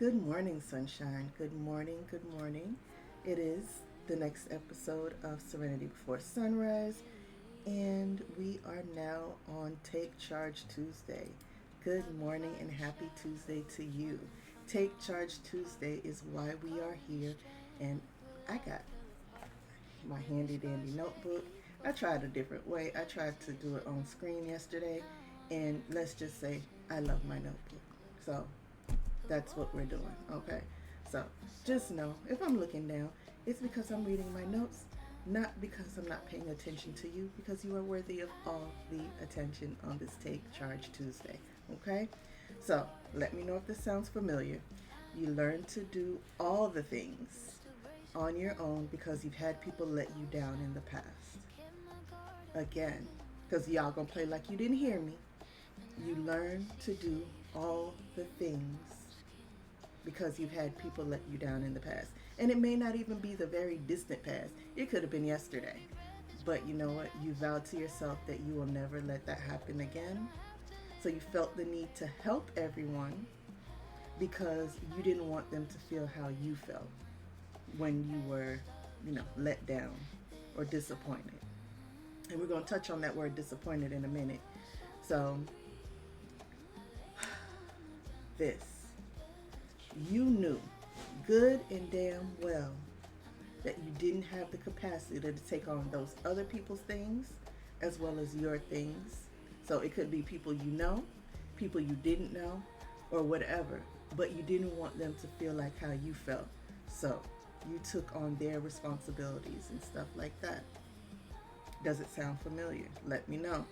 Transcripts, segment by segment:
Good morning, sunshine. Good morning, good morning. It is the next episode of Serenity Before Sunrise, and we are now on Take Charge Tuesday. Good morning and happy Tuesday to you. Take Charge Tuesday is why we are here, and I got my handy dandy notebook. I tried a different way. I tried to do it on screen yesterday, and let's just say I love my notebook. So that's what we're doing, okay? So just know if I'm looking down, it's because I'm reading my notes, not because I'm not paying attention to you, because you are worthy of all the attention on this Take Charge Tuesday, okay? So let me know if this sounds familiar. You learn to do all the things on your own because you've had people let you down in the past. Again, because y'all gonna play like you didn't hear me. You learn to do all the things because you've had people let you down in the past. And it may not even be the very distant past. It could have been yesterday. But you know what? You vowed to yourself that you will never let that happen again. So you felt the need to help everyone because you didn't want them to feel how you felt when you were, let down or disappointed. And we're going to touch on that word disappointed in a minute. So, this. You knew good and damn well that you didn't have the capacity to take on those other people's things as well as your things. So it could be people you know, people you didn't know, or whatever. But you didn't want them to feel like how you felt. So you took on their responsibilities and stuff like that. Does it sound familiar? Let me know.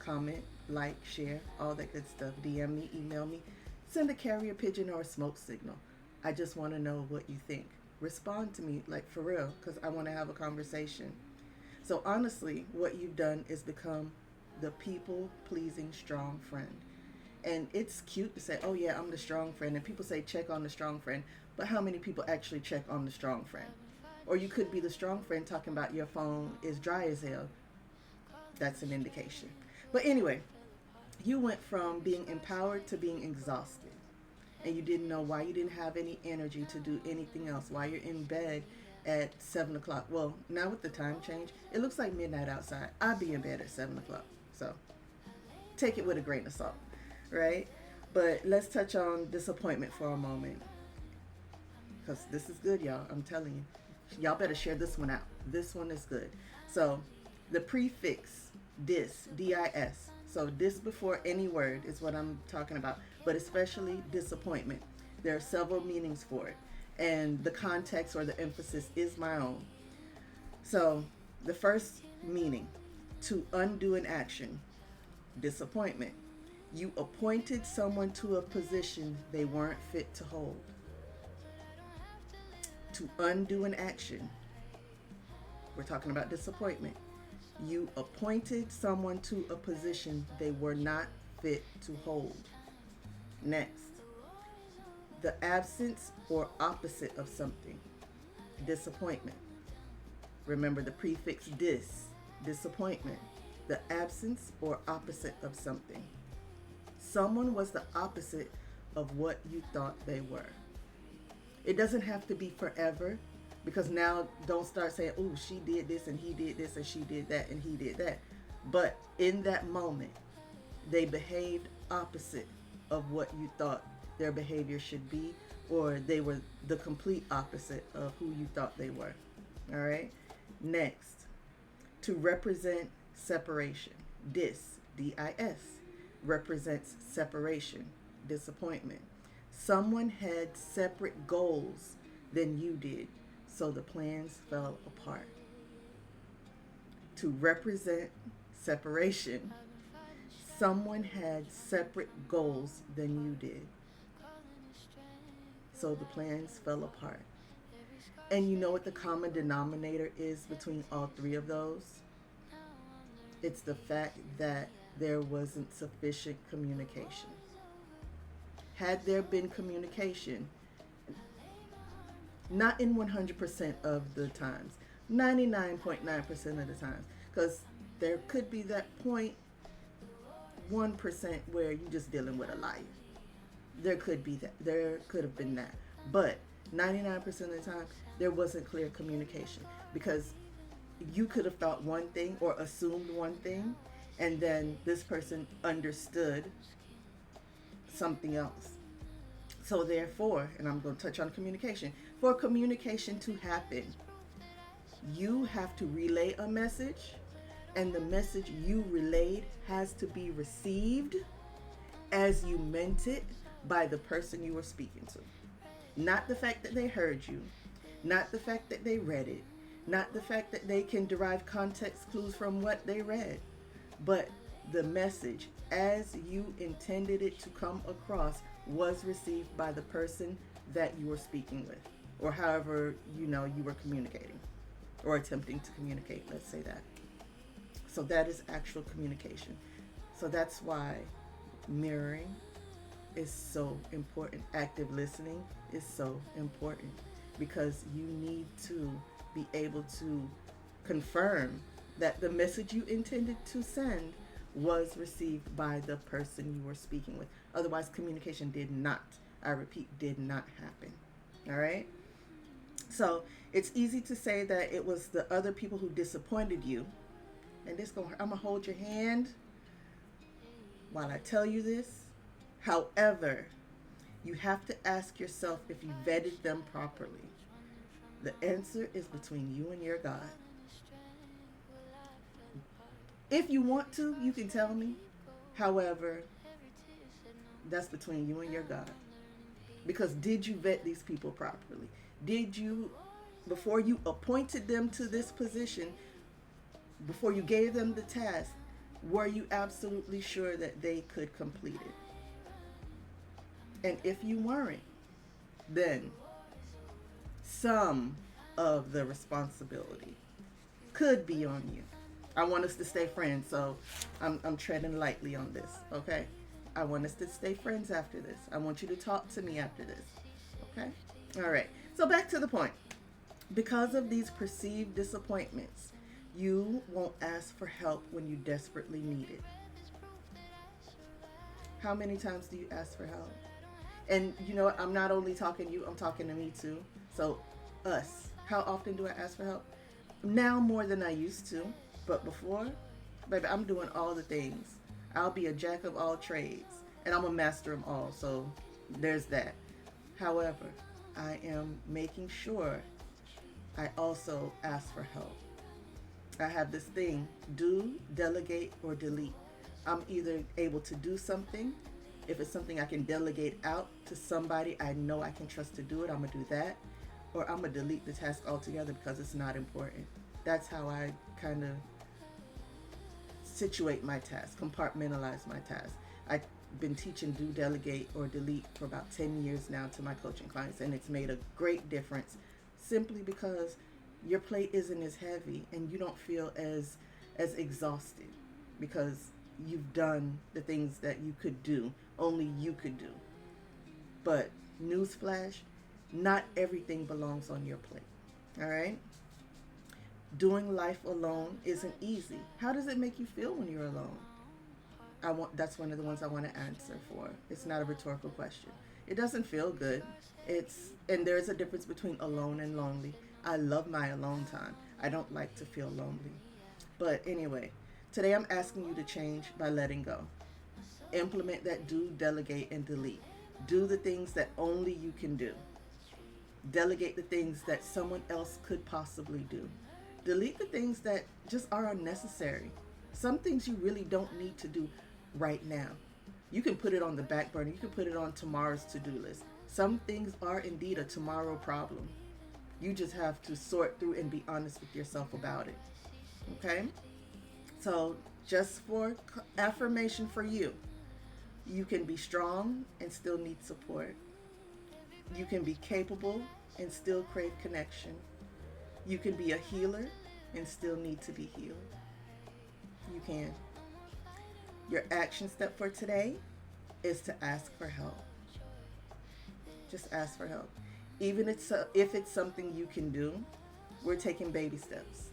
Comment, like, share, all that good stuff. DM me, email me, send a carrier pigeon or a smoke signal. I just want to know what you think. Respond to me, like for real, because I want to have a conversation. So honestly, what you've done is become the people-pleasing strong friend. And it's cute to say, oh yeah, I'm the strong friend. And people say, check on the strong friend. But how many people actually check on the strong friend? Or you could be the strong friend talking about your phone is dry as hell. That's an indication. But anyway, you went from being empowered to being exhausted. And you didn't know why you didn't have any energy to do anything else, why you're in bed at 7 o'clock. Well, now with the time change, it looks like midnight outside. I'd be in bed at 7 o'clock. So take it with a grain of salt, right? But let's touch on disappointment for a moment. Because this is good, y'all. I'm telling you. Y'all better share this one out. This one is good. So the prefix dis, D-I-S. So dis before any word is what I'm talking about, but especially disappointment. There are several meanings for it, and the context or the emphasis is my own. So the first meaning, to undo an action, disappointment. You appointed someone to a position they weren't fit to hold. To undo an action, we're talking about disappointment. You appointed someone to a position they were not fit to hold. Next, the absence or opposite of something. Disappointment. Remember the prefix dis, disappointment. The absence or opposite of something. Someone was the opposite of what you thought they were. It doesn't have to be forever, because now don't start saying, oh, she did this and he did this and she did that and he did that. But in that moment, they behaved opposite of what you thought their behavior should be, or they were the complete opposite of who you thought they were. All right. Next, to represent separation. D-I-S, represents separation, disappointment. Someone had separate goals than you did, so the plans fell apart. To represent separation, someone had separate goals than you did, so the plans fell apart. And you know what the common denominator is between all three of those? It's the fact that there wasn't sufficient communication. Had there been communication, not in 100% of the times, 99.9% of the times, because there could be that 0.1% where you're just dealing with a liar. There could be that. There could have been that. But 99% of the time, there wasn't clear communication because you could have thought one thing or assumed one thing, and then this person understood something else. So, therefore, and I'm going to touch on communication, for communication to happen, you have to relay a message, and the message you relayed has to be received as you meant it by the person you were speaking to. Not the fact that they heard you, not the fact that they read it, not the fact that they can derive context clues from what they read, but the message as you intended it to come across was received by the person that you were speaking with, or however you were communicating or attempting to communicate, let's say that. So that is actual communication. So that's why mirroring is so important. Active listening is so important because you need to be able to confirm that the message you intended to send was received by the person you were speaking with. Otherwise, communication did not, I repeat, did not happen. All right? So it's easy to say that it was the other people who disappointed you. And I'm going to hold your hand while I tell you this. However, you have to ask yourself if you vetted them properly. The answer is between you and your God. If you want to, you can tell me. However, that's between you and your God. Because did you vet these people properly? Did you, before you appointed them to this position, before you gave them the task, were you absolutely sure that they could complete it? And if you weren't, then some of the responsibility could be on you. I want us to stay friends, so I'm treading lightly on this, okay? I want us to stay friends after this. I want you to talk to me after this, okay? All right, so back to the point. Because of these perceived disappointments, you won't ask for help when you desperately need it. How many times do you ask for help? And you know what? I'm not only talking to you, I'm talking to me too. So, us. How often do I ask for help? Now more than I used to. But before, baby, I'm doing all the things. I'll be a jack of all trades. And I'm a master of all. So, there's that. However, I am making sure I also ask for help. I have this thing, do, delegate, or delete. I'm either able to do something. If it's something I can delegate out to somebody I know I can trust to do it, I'm going to do that. Or I'm going to delete the task altogether because it's not important. That's how I kind of situate my task, compartmentalize my task. I've been teaching do, delegate, or delete for about 10 years now to my coaching clients, and it's made a great difference simply because your plate isn't as heavy and you don't feel as exhausted because you've done the things that you could do, only you could do. But newsflash, not everything belongs on your plate. All right? Doing life alone isn't easy. How does it make you feel when you're alone? That's one of the ones I want to answer for. It's not a rhetorical question. It doesn't feel good. And there's a difference between alone and lonely. I love my alone time. I don't like to feel lonely. But anyway, today I'm asking you to change by letting go. Implement that do, delegate, and delete. Do the things that only you can do. Delegate the things that someone else could possibly do. Delete the things that just are unnecessary. Some things you really don't need to do right now. You can put it on the back burner. You can put it on tomorrow's to-do list. Some things are indeed a tomorrow problem. You just have to sort through and be honest with yourself about it. Okay? So just for affirmation for you, you can be strong and still need support. You can be capable and still crave connection. You can be a healer and still need to be healed. You can. Your action step for today is to ask for help. Just ask for help. Even if it's something you can do, we're taking baby steps.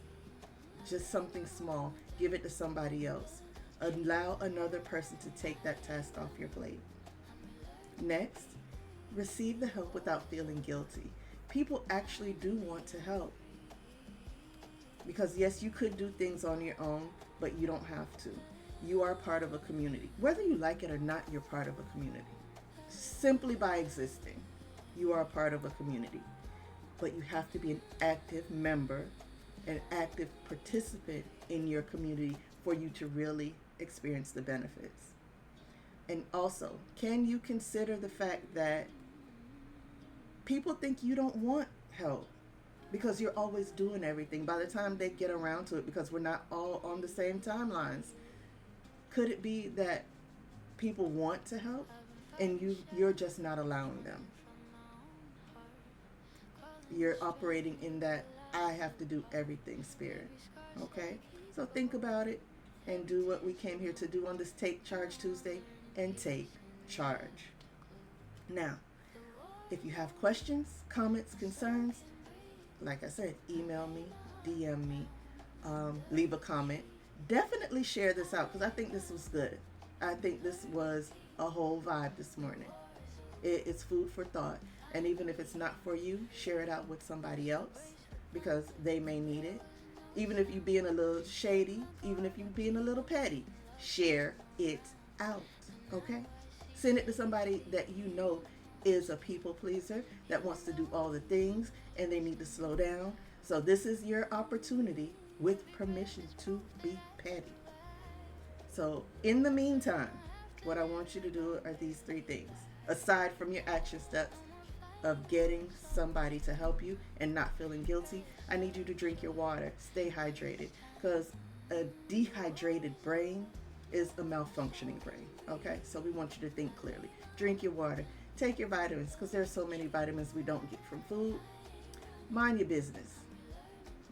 Just something small. Give it to somebody else. Allow another person to take that task off your plate. Next, receive the help without feeling guilty. People actually do want to help. Because, yes, you could do things on your own, but you don't have to. You are part of a community. Whether you like it or not, you're part of a community. Simply by existing, you are a part of a community. But you have to be an active member, an active participant in your community for you to really experience the benefits. And also, can you consider the fact that people think you don't want help because you're always doing everything? By the time they get around to it, because we're not all on the same timelines, could it be that people want to help and you're just not allowing them? You're operating in that I have to do everything spirit. Okay? So think about it and do what we came here to do on this Take Charge Tuesday, and take charge. Now, if you have questions, comments, concerns, like I said, email me, DM me, leave a comment. Definitely share this out because I think this was good. I think this was a whole vibe this morning. It's food for thought. And even if it's not for you, share it out with somebody else because they may need it. Even if you're being a little shady, even if you're being a little petty, share it out. Okay? Send it to somebody that you know is a people pleaser that wants to do all the things and they need to slow down. So this is your opportunity with permission to be petty. So in the meantime, what I want you to do are these three things. Aside from your action steps of getting somebody to help you and not feeling guilty, I need you to drink your water. Stay hydrated because a dehydrated brain is a malfunctioning brain. Okay, so we want you to think clearly. Drink your water. Take your vitamins because there are so many vitamins we don't get from food. Mind your business.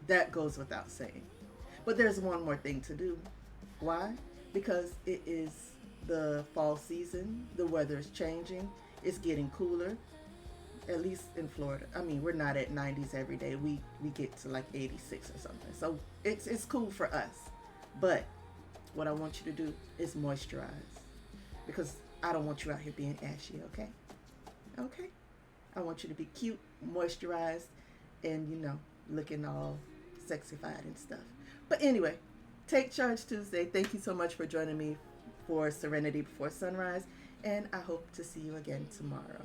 That goes without saying. But there's one more thing to do. Why? Because it is the fall season. The weather is changing. It's getting cooler. At least in Florida. I mean, we're not at 90s every day. We get to like 86 or something. So it's cool for us. But what I want you to do is moisturize. Because I don't want you out here being ashy, okay? Okay? I want you to be cute, moisturized, and, looking all sexified and stuff. But anyway, Take Charge Tuesday. Thank you so much for joining me for Serenity Before Sunrise. And I hope to see you again tomorrow.